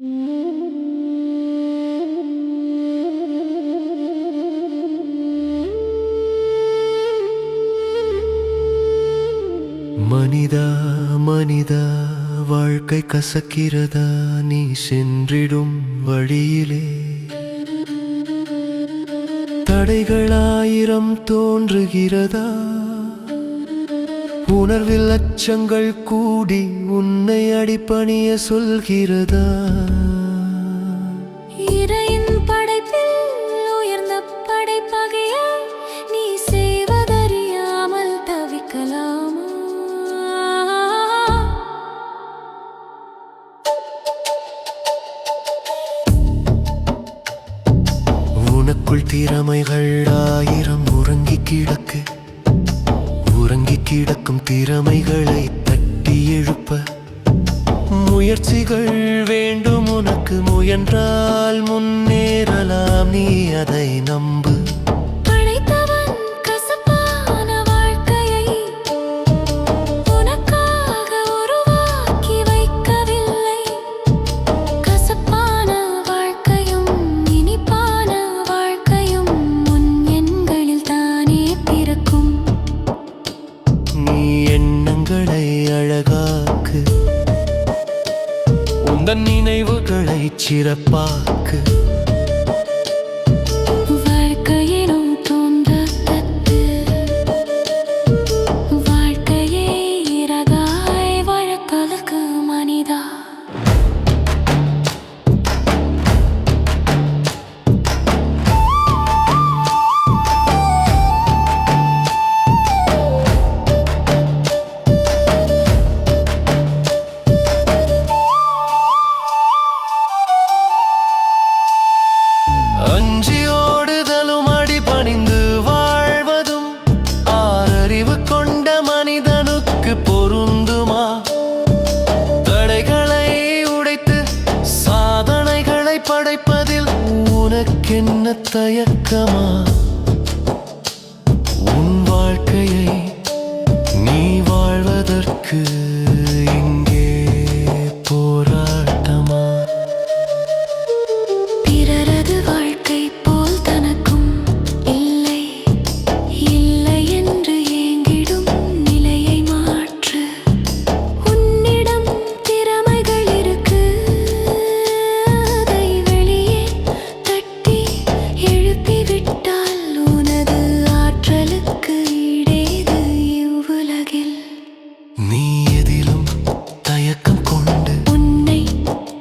மனிதா மனிதா வாழ்க்கை கசக்கிறதா நீ சென்றிடும் வழியிலே தடைகளாயிரம் தோன்றுகிறதா உணர்வில் அச்சங்கள் கூடி உன்னை அடிபணிய சொல்கிறதா இறையின் படைப்பில் உயர்ந்த படைப்பகையா நீ செய்வதறியாமல் தவிக்கலாமா? உனக்குள் திறமைகள் ஆயிரம் உறங்கி கிடக்கும் திறமைகளை தட்டி எழுப்ப முயற்சிகள் வேண்டும் உனக்கு. முயன்றால் முன்னேறலாம், நீ அதை நம்பு. படைத்தவன் கசப்பான வாழ்க்கையை உனக்காக உருவாக்கி வைக்கவில்லை. கசப்பான வாழ்க்கையும் இனிப்பான வாழ்க்கையும் முன் எண்களில் தானே பிறக்கும். நீ எண்ணங்களை அழகாக்கு, உந்தன் நினைவுகளை சிறப்பாக்கு. வாழ்க்கையினும் தோன்றத்தட்டு வாழ்க்கையே இறகாய் வழக்கலுக்கு மனிதா. அஞ்சியோடுதலும் அடிபணிந்து வாழ்வதும் ஆறறிவு கொண்ட மனிதனுக்கு பொருந்துமா? தடைகளை உடைத்து சாதனைகளை படைப்பதில் உனக்கென்ன தயக்கமா? உன் வாழ்க்கையை நீ வாழ்வதற்கு இங்கே போராட்டமா? பிறரது வாழ்க்கை போல் தனக்கும் இல்லை இல்லை என்று ஏங்கிடும் நிலையை மாற்று. உன்னிடம் திறமைகள் இருக்கு, அதை வெளியே தட்டி எழுப்பிவிட்டால் உனது ஆற்றலுக்கு ஈடேது இவ்வுலகில். நீ எதிலும் தயக்கம் கொண்டு உன்னை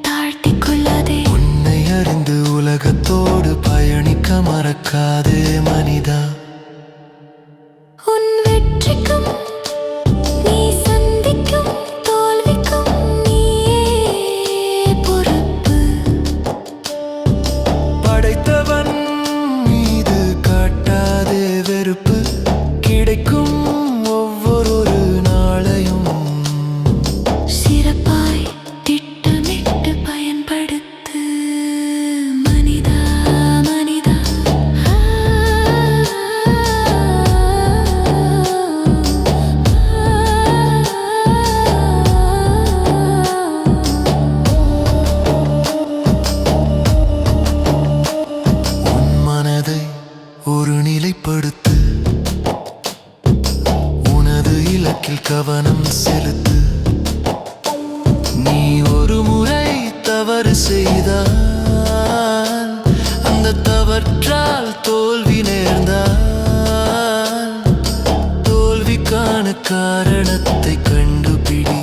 தாழ்த்திக் கொள்ளாதே. உன்னை அறிந்து உலகத்தோடு பயணிக்க மறக்காதே மனிதா. உன் வெற்றிக்கும் நீ சந்திக்கும் தோல்விக்கும் நீயே பொறுப்பு. படைத்தவன் மீது காட்டாதே வெறுப்பு. கிடைக்கும் ஒவ்வொரு நாளையும் சிறப்பாய் திட்டமிட்டு பயன்படுத்து மனிதா மனிதா. உன் மனதை ஒரு நிலைப்படுத்து, உனது இலக்கில் கவனம் செலுத்து. நீ ஒரு முறை தவறு செய்தால் அந்த தவற்றால் தோல்வி நேர்ந்தால் தோல்விக்கான காரணத்தை கண்டுபிடி.